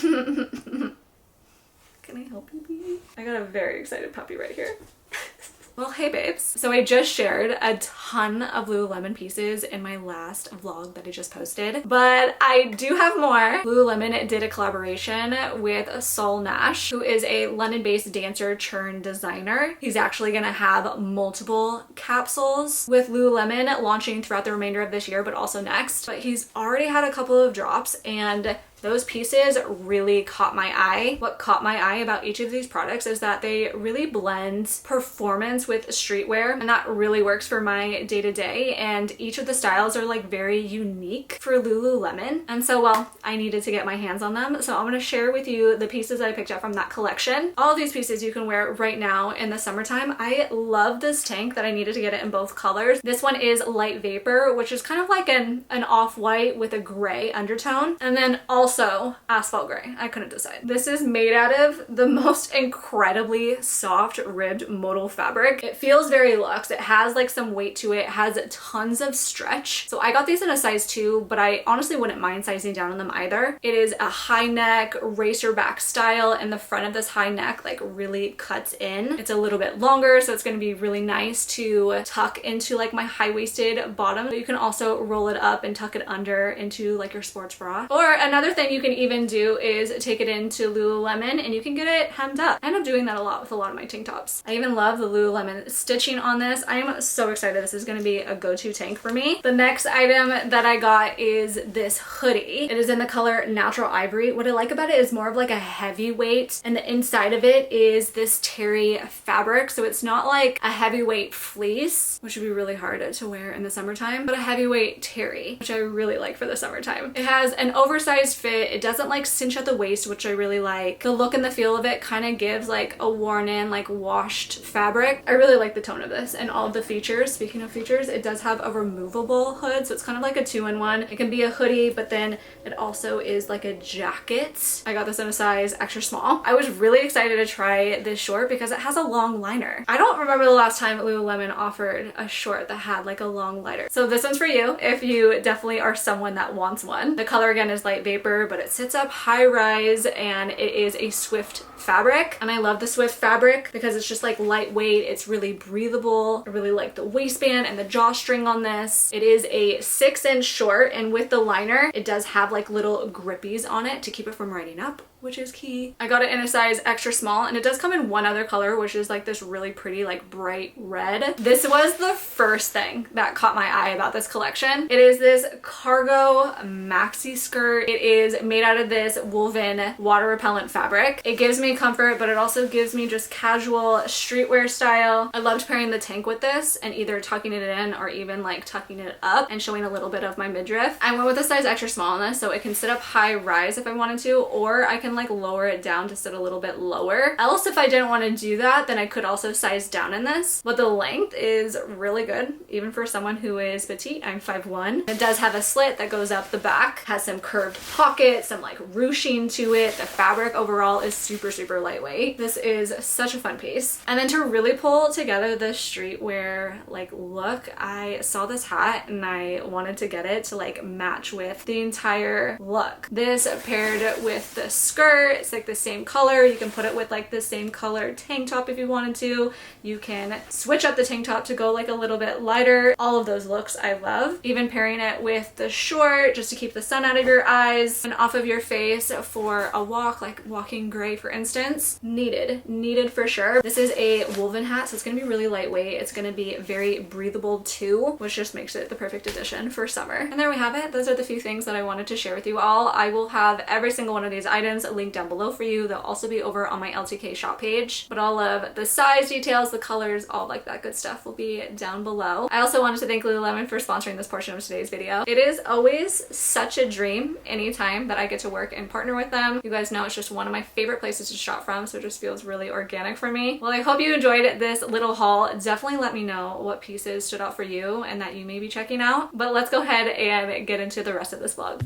Can I help you, baby? I got a very excited puppy right here. Well, hey babes. So I just shared a ton of Lululemon pieces in my last vlog that I just posted, but I do have more. Lululemon did a collaboration with Saul Nash, who is a London-based dancer turned designer. He's actually gonna have multiple capsules with Lululemon launching throughout the remainder of this year, but also next. But he's already had a couple of drops, and those pieces really caught my eye. What caught my eye about each of these products is that they really blend performance with streetwear, and that really works for my day-to-day, and each of the styles are like very unique for Lululemon. And so, well, I needed to get my hands on them, so I'm gonna share with you the pieces that I picked up from that collection. All of these pieces you can wear right now in the summertime. I love this tank that I needed to get it in both colors. This one is light vapor, which is kind of like an off-white with a gray undertone, and then also asphalt gray. I couldn't decide. This is made out of the most incredibly soft ribbed modal fabric. It feels very luxe. It has like some weight to it. It has tons of stretch. So I got these in a size 2, but I honestly wouldn't mind sizing down on them either. It is a high neck racer back style, and the front of this high neck like really cuts in. It's a little bit longer, so it's going to be really nice to tuck into like my high-waisted bottom. But you can also roll it up and tuck it under into like your sports bra. Or another thing you can even do is take it into Lululemon and you can get it hemmed up. I end up doing that a lot with a lot of my tank tops. I even love the Lululemon stitching on this. I am so excited. This is going to be a go-to tank for me. The next item that I got is this hoodie. It is in the color Natural Ivory. What I like about it is more of like a heavyweight, and the inside of it is this terry fabric. So it's not like a heavyweight fleece, which would be really hard to wear in the summertime, but a heavyweight terry, which I really like for the summertime. It has an oversized fit. It doesn't like cinch at the waist, which I really like. The look and the feel of it kind of gives like a worn in, like washed fabric. I really like the tone of this and all of the features. Speaking of features, it does have a removable hood, so it's kind of like a 2-in-1. It can be a hoodie, but then it also is like a jacket. I got this in a size extra small. I was really excited to try this short because it has a long liner. I don't remember the last time Lululemon offered a short that had like a long liner. So this one's for you if you definitely are someone that wants one. The color again is light vapor, but it sits up high rise, and it is a Swift fabric. And I love the Swift fabric because it's just like lightweight. It's really breathable. I really like the waistband and the drawstring on this. It is a 6-inch short, and with the liner, it does have like little grippies on it to keep it from riding up, which is key. I got it in a size extra small, and it does come in one other color, which is like this really pretty like bright red. This was the first thing that caught my eye about this collection. It is this cargo maxi skirt. It is made out of this woven water repellent fabric. It gives me comfort, but it also gives me just casual streetwear style. I loved pairing the tank with this and either tucking it in or even like tucking it up and showing a little bit of my midriff. I went with a size extra small on this, so it can sit up high rise if I wanted to, or I can like lower it down to sit a little bit lower. Else, if I didn't want to do that, then I could also size down in this. But the length is really good, even for someone who is petite. I'm 5'1". It does have a slit that goes up the back, has some curved pockets, some like ruching to it. The fabric overall is super lightweight. This is such a fun piece. And then to really pull together the streetwear like look, I saw this hat and I wanted to get it to like match with the entire look. This paired with the skirt, it's like the same color. You can put it with like the same color tank top if you wanted to. You can switch up the tank top to go like a little bit lighter. All of those looks I love. Even pairing it with the short just to keep the sun out of your eyes and off of your face for a walk, like walking gray for instance. Needed for sure. This is a woven hat, so it's gonna be really lightweight. It's gonna be very breathable too, which just makes it the perfect addition for summer. And there we have it. Those are the few things that I wanted to share with you all. I will have every single one of these items linked down below for you. They'll also be over on my LTK shop page, but all of the size details, the colors, all like that good stuff will be down below. I also wanted to thank Lululemon for sponsoring this portion of today's video. It is always such a dream anytime that I get to work and partner with them. You guys know it's just one of my favorite places to shop from, so it just feels really organic for me. Well, I hope you enjoyed this little haul. Definitely let me know what pieces stood out for you and that you may be checking out. But let's go ahead and get into the rest of this vlog.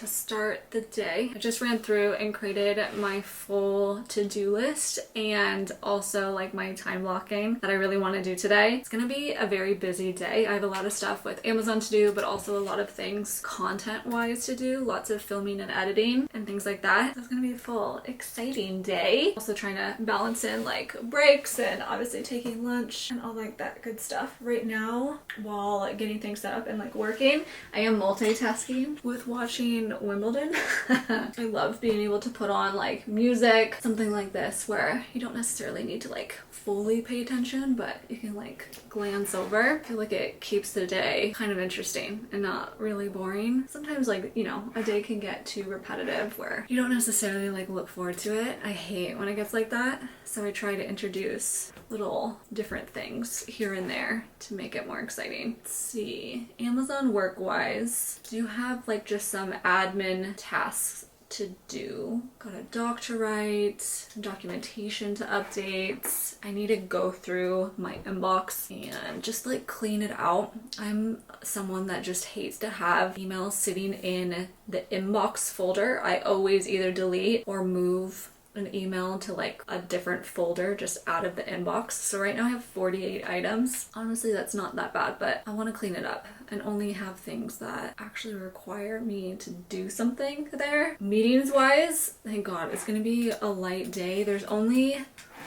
to start the day. I just ran through and created my full to-do list and also like my time blocking that I really want to do today. It's gonna be a very busy day. I have a lot of stuff with Amazon to do, but also a lot of things content-wise to do, lots of filming and editing and things like that. So it's gonna be a full, exciting day. Also trying to balance in like breaks and obviously taking lunch and all like that good stuff. Right now, while getting things set up and like working, I am multitasking with watching Wimbledon. I love being able to put on like music, something like this where you don't necessarily need to like fully pay attention, but you can like glance over. I feel like it keeps the day kind of interesting and not really boring. Sometimes like, you know, a day can get too repetitive where you don't necessarily like look forward to it. I hate when it gets like that. So I try to introduce little different things here and there to make it more exciting. Let's see, Amazon work-wise, do have like just some admin tasks to do. Got a doc to write, some documentation to update. I need to go through my inbox and just like clean it out. I'm someone that just hates to have emails sitting in the inbox folder. I always either delete or move an email to like a different folder just out of the inbox. So right now I have 48 items. Honestly, that's not that bad, but I want to clean it up and only have things that actually require me to do something there. Meetings wise, thank God, it's gonna be a light day. There's only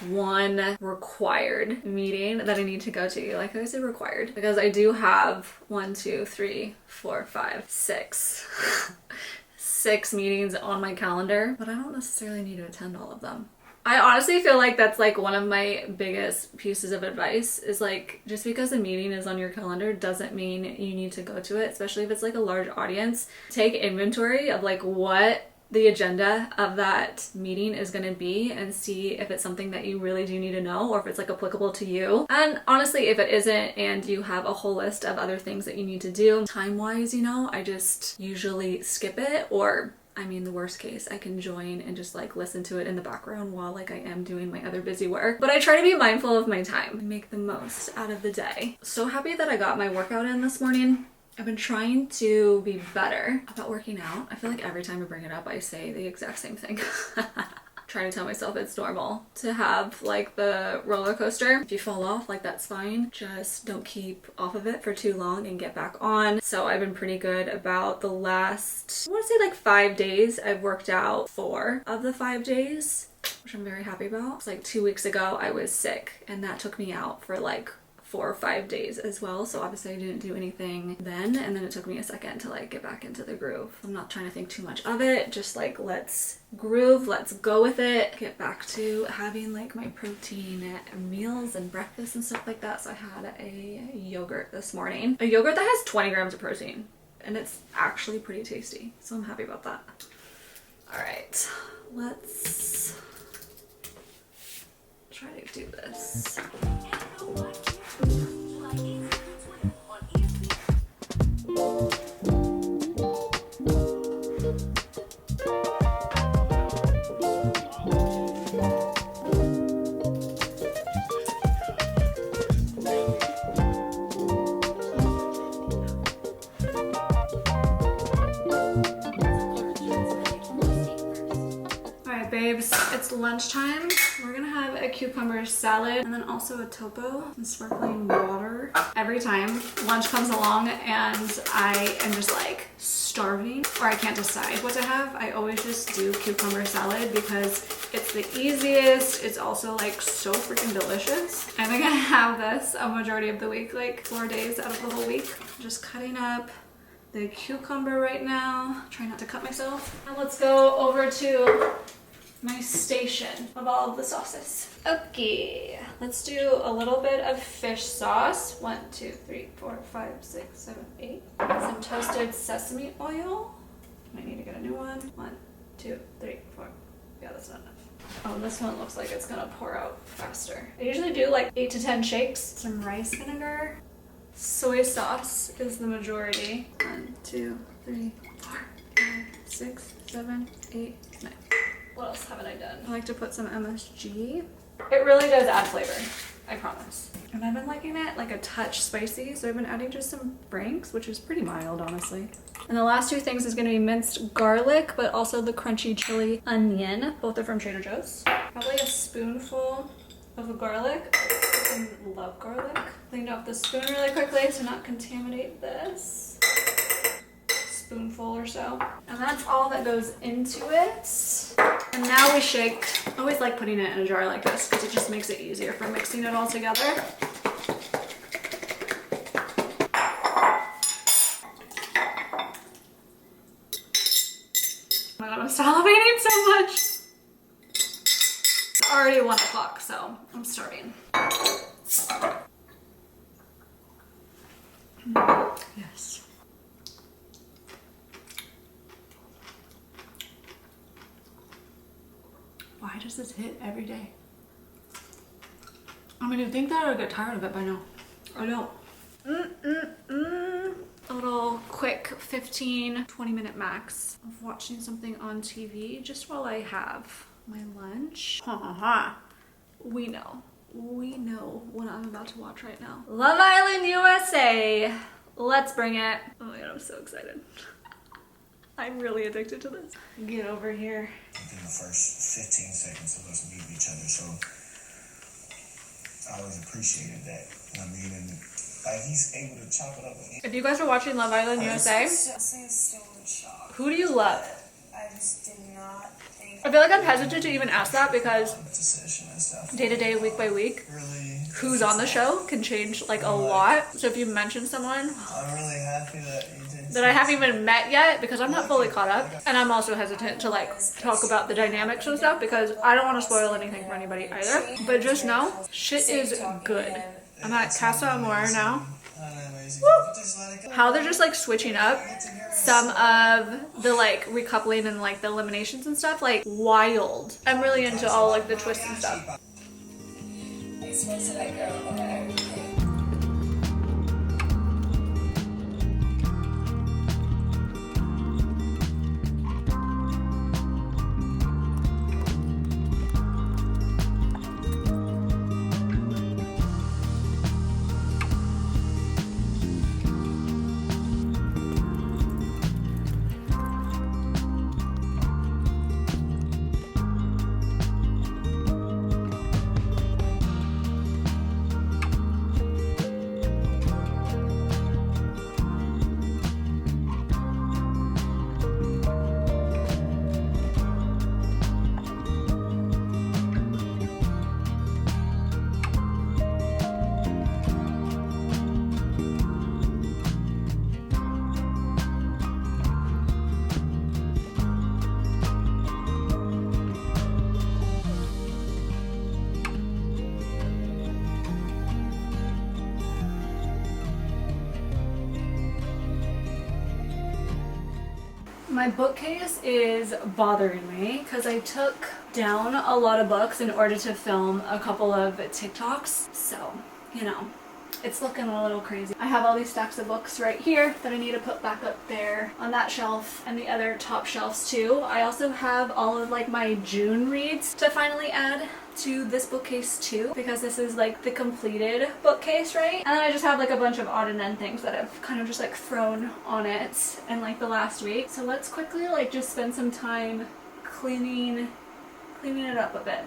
one required meeting that I need to go to. Like I said, required, because I do have 6 meetings on my calendar, but I don't necessarily need to attend all of them. I honestly feel like that's like one of my biggest pieces of advice is like, just because a meeting is on your calendar doesn't mean you need to go to it, especially if it's like a large audience. Take inventory of like what the agenda of that meeting is going to be and see if it's something that you really do need to know or if it's like applicable to you. And honestly, if it isn't and you have a whole list of other things that you need to do time-wise, you know, I just usually skip it, or I mean, the worst case, I can join and just like listen to it in the background while like I am doing my other busy work. But I try to be mindful of my time and make the most out of the day. So happy that I got my workout in this morning. I've been trying to be better about working out. I feel like every time I bring it up, I say the exact same thing. Trying to tell myself it's normal to have like the roller coaster. If you fall off, like that's fine. Just don't keep off of it for too long and get back on. So I've been pretty good about the last, I want to say like 5 days. I've worked out 4 of the 5 days, which I'm very happy about. It's like 2 weeks ago I was sick and that took me out for like 4 or 5 days as well. So obviously I didn't do anything then, and then it took me a second to like get back into the groove. I'm not trying to think too much of it, just like let's groove, let's go with it, get back to having like my protein meals and breakfast and stuff like that. So I had a yogurt this morning, a yogurt that has 20 grams of protein, and it's actually pretty tasty. So I'm happy about that. All right, let's try to do this. Babes, it's lunchtime. We're gonna have a cucumber salad and then also a topo and sparkling water. Every time lunch comes along and I am just like starving or I can't decide what to have, I always just do cucumber salad because it's the easiest. It's also like so freaking delicious. I think I have this a majority of the week, like 4 days out of the whole week. Just cutting up the cucumber right now. Try not to cut myself. Now let's go over to my station of all of the sauces. Okay, let's do a little bit of fish sauce. 1, 2, 3, 4, 5, 6, 7, 8. Some toasted sesame oil. Might need to get a new one. 1, 2, 3, 4. Yeah, that's not enough. Oh, this one looks like it's gonna pour out faster. I usually do like 8 to 10 shakes. Some rice vinegar. Soy sauce is the majority. 1, 2, 3, 4, 5, 6, 7, 8, 9. What else haven't I done? I like to put some MSG. It really does add flavor, I promise. And I've been liking it like a touch spicy, so I've been adding just some Franks, which is pretty mild, honestly. And the last two things is gonna be minced garlic, but also the crunchy chili onion. Both are from Trader Joe's. Probably a spoonful of the garlic. I love garlic. Cleaned off the spoon really quickly to not contaminate this. Spoonful or so. And that's all that goes into it. And now we shake. I always like putting it in a jar like this because it just makes it easier for mixing it all together. Oh my god, I'm salivating so much. It's already 1 o'clock, so I'm starving. Yes. Why does this hit every day? I mean, you'd think that I would get tired of it by now. I don't. A little quick 15-20 minute max of watching something on TV just while I have my lunch. We know what I'm about to watch right now. Love Island USA. Let's bring it. Oh my god, I'm so excited. I'm really addicted to this. Get over here. Within the first 15 seconds of us meeting each other, so I always appreciated that. I mean, and like he's able to chop it up. If you guys are watching Love Island USA, I'm still in shock. who do you love? I just did not think. I feel like I'm hesitant to even ask that because Decision and stuff. day to day, week by week, Really, who's on the show can change like a lot. So if you mention someone I'm really happy that you did. that I haven't even met yet because I'm not fully caught up, and I'm also hesitant to like talk about the dynamics and stuff because I don't want to spoil anything for anybody either. But just know, shit is good. I'm at Casa Amor now. How they're just like switching up some of the like recoupling and like the eliminations and stuff, like wild. I'm really into all like the twists and stuff. You're supposed to let go of everything. My bookcase is bothering me because I took down a lot of books in order to film a couple of TikToks. So, you know, it's looking a little crazy. I have all these stacks of books right here that I need to put back up there on that shelf and the other top shelves too. I also have all of like my June reads to finally add to this bookcase too, because this is like the completed bookcase, right? And then I just have like a bunch of odd and end things that I've kind of just like thrown on it in like the last week. So let's quickly like just spend some time cleaning it up a bit.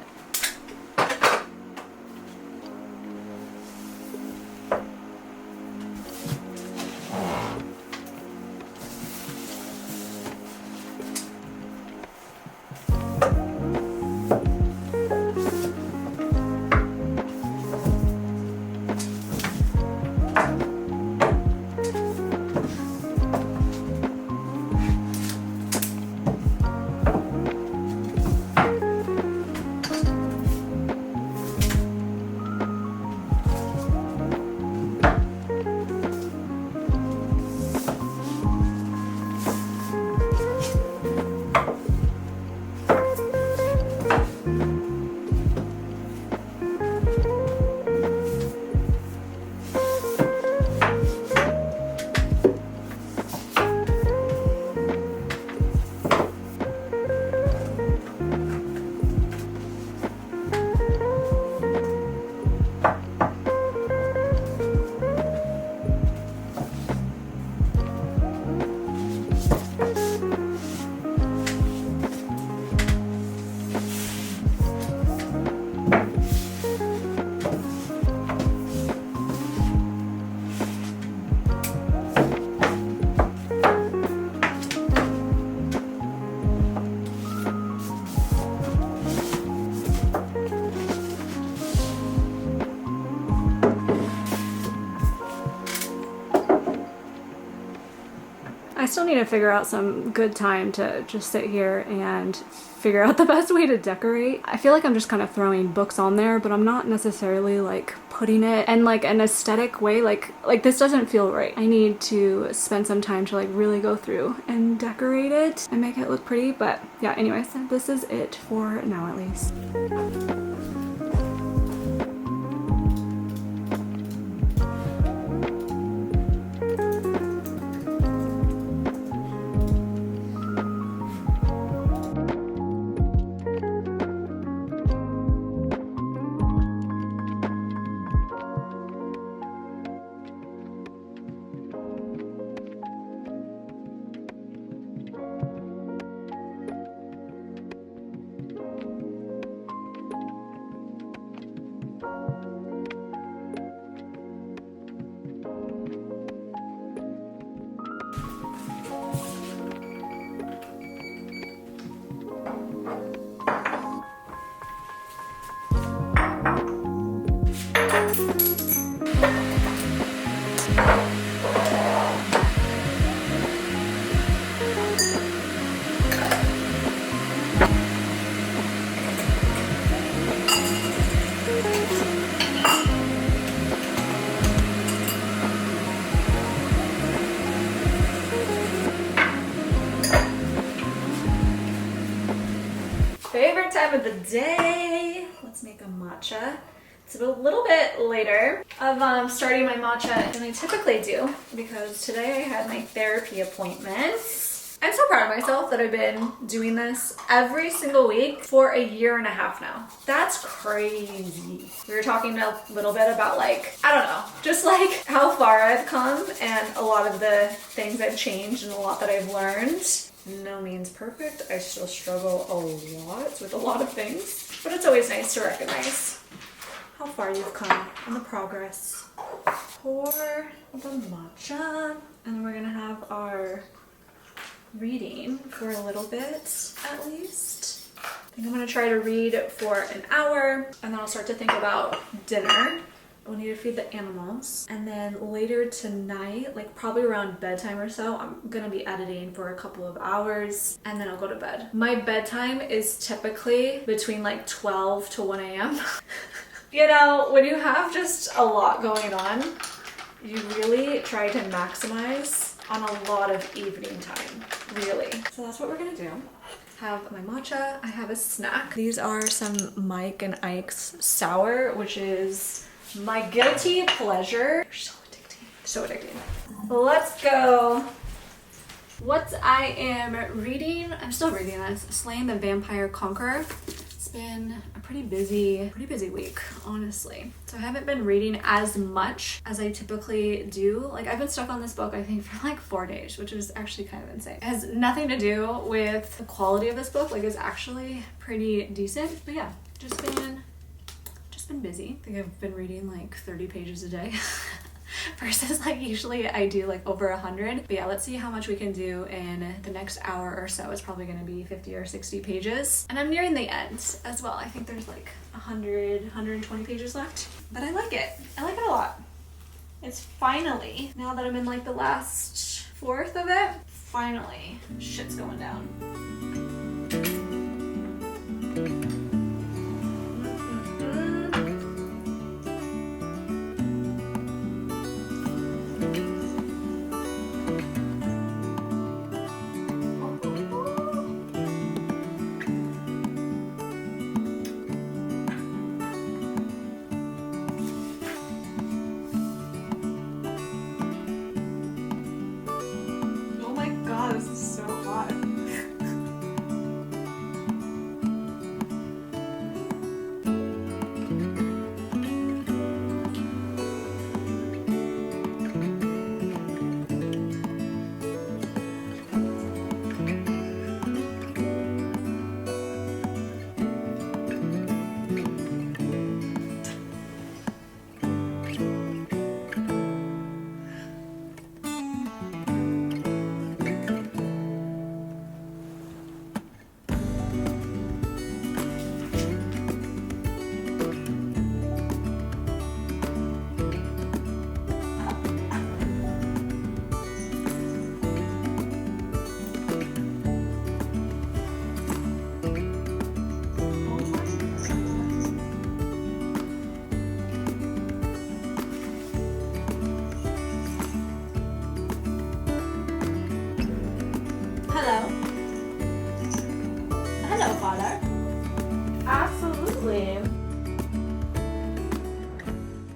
need to figure out some good time to just sit here and figure out the best way to decorate. I feel like I'm just kind of throwing books on there, but I'm not necessarily like putting it in like an aesthetic way. Like this doesn't feel right. I need to spend some time to like really go through and decorate it and make it look pretty. But yeah, anyways, this is it for now at least. Favorite time of the day. Let's make a matcha. It's a little bit later of starting my matcha than I typically do because today I had my therapy appointment. I'm so proud of myself that I've been doing this every single week for a year and a half now. That's crazy. We were talking a little bit about like, I don't know, just like how far I've come and a lot of the things I've changed and a lot that I've learned. No means perfect. I still struggle a lot with a lot of things, but it's always nice to recognize how far you've come and the progress. Pour the matcha, and then we're gonna have our reading for a little bit at least. I think I'm gonna try to read for an hour, and then I'll start to think about dinner. We'll need to feed the animals. And then later tonight, like probably around bedtime or so, I'm gonna be editing for a couple of hours and then I'll go to bed. My bedtime is typically between like 12 to 1 a.m. You know, when you have just a lot going on, you really try to maximize on a lot of evening time, really. So that's what we're gonna do. Have my matcha, I have a snack. These are some Mike and Ike's sour, which is my guilty pleasure. They're so addicting. So addicting. Let's go. What I am reading, I'm still reading this, Slaying the Vampire Conqueror. It's been a pretty busy week, honestly. So I haven't been reading as much as I typically do. Like I've been stuck on this book, I think, for like 4 days, which is actually kind of insane. It has nothing to do with the quality of this book. Like it's actually pretty decent, but yeah, just been busy. I think I've been reading like 30 pages a day versus like usually I do like over 100. But yeah, let's see how much we can do in the next hour or so. It's probably going to be 50 or 60 pages. And I'm nearing the end as well. I think there's like 120 pages left. But I like it. I like it a lot. It's finally, now that I'm in like the last fourth of it, finally shit's going down. This is so hot. father. Absolutely.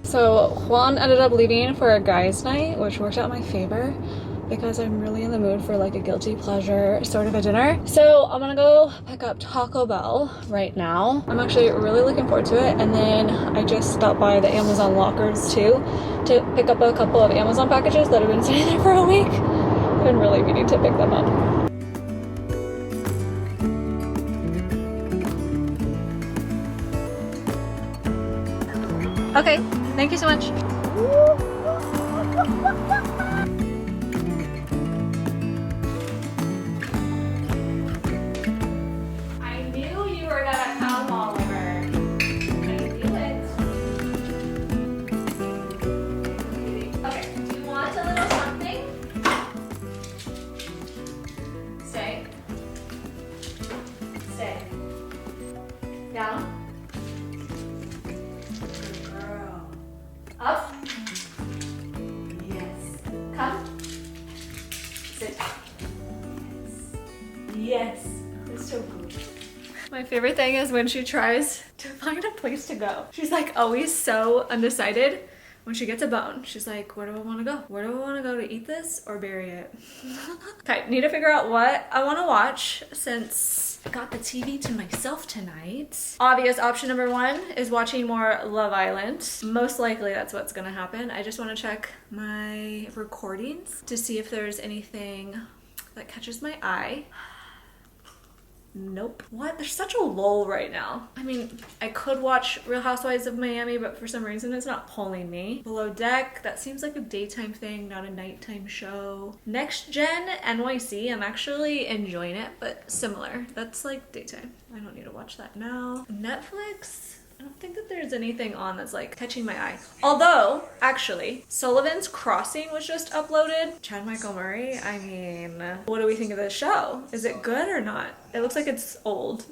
So Juan ended up leaving for a guy's night, which worked out in my favor because I'm really in the mood for like a guilty pleasure sort of a dinner. So I'm gonna go pick up Taco Bell right now. I'm actually really looking forward to it. And then I just stopped by the Amazon lockers too to pick up a couple of Amazon packages that have been sitting there for a week. I've been really meaning to pick them up. Okay, thank you so much. I knew you were gonna come, Oliver. I knew it. Okay, do you want a little something? Stay. Stay. Down. Up. Yes. Come. Sit. Yes. Yes. It's so good. My favorite thing is when she tries to find a place to go. She's like always so undecided. When she gets a bone, she's like, where do I want to go? Where do I want to go to eat this or bury it? Okay, need to figure out what I want to watch since I got the TV to myself tonight. Obvious option number one is watching more Love Island. Most likely that's what's gonna happen. I just want to check my recordings to see if there's anything that catches my eye. Nope. What? There's such a lull right now. I mean, I could watch Real Housewives of Miami, but for some reason it's not pulling me. Below Deck, that seems like a daytime thing, not a nighttime show. Next Gen NYC, I'm actually enjoying it, but similar. That's like daytime. I don't need to watch that now. Netflix? I don't think that there's anything on that's like catching my eye. Although, actually, Sullivan's Crossing was just uploaded. Chad Michael Murray, I mean, what do we think of this show? Is it good or not? It looks like it's old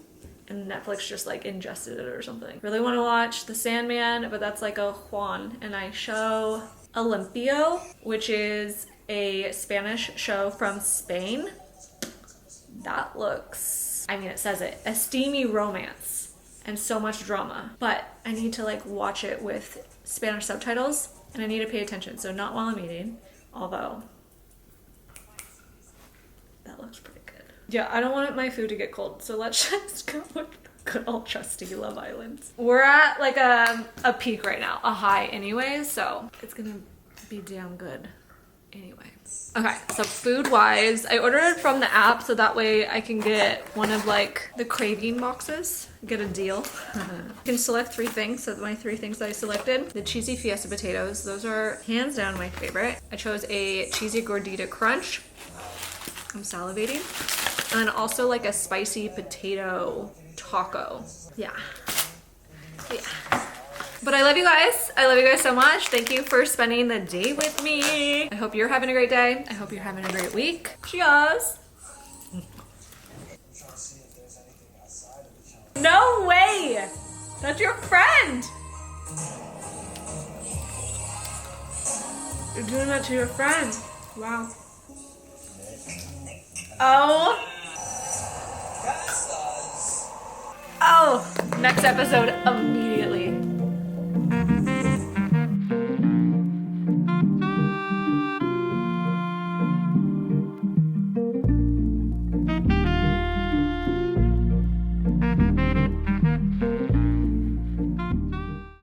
and Netflix just like ingested it or something. Really want to watch The Sandman, but that's like a Juan and I show. Olimpio, which is a Spanish show from Spain. That looks, I mean, it says it, a steamy romance. And so much drama, but I need to like watch it with Spanish subtitles and I need to pay attention, so not while I'm eating, although that looks pretty good. Yeah, I don't want my food to get cold, so let's just go with good old trusty Love Island. We're at like a peak right now, a high anyways, so it's gonna be damn good anyway. Okay, so food-wise, I ordered it from the app so that way I can get one of like the craving boxes, get a deal. You can select 3 things, so my 3 things that I selected. The cheesy fiesta potatoes, those are hands down my favorite. I chose a cheesy gordita crunch. I'm salivating. And then also like a spicy potato taco. Yeah. But I love you guys. I love you guys so much. Thank you for spending the day with me. I hope you're having a great day. I hope you're having a great week. Cheers. No way. That's your friend. You're doing that to your friend. Wow. Oh. Oh. Next episode immediately.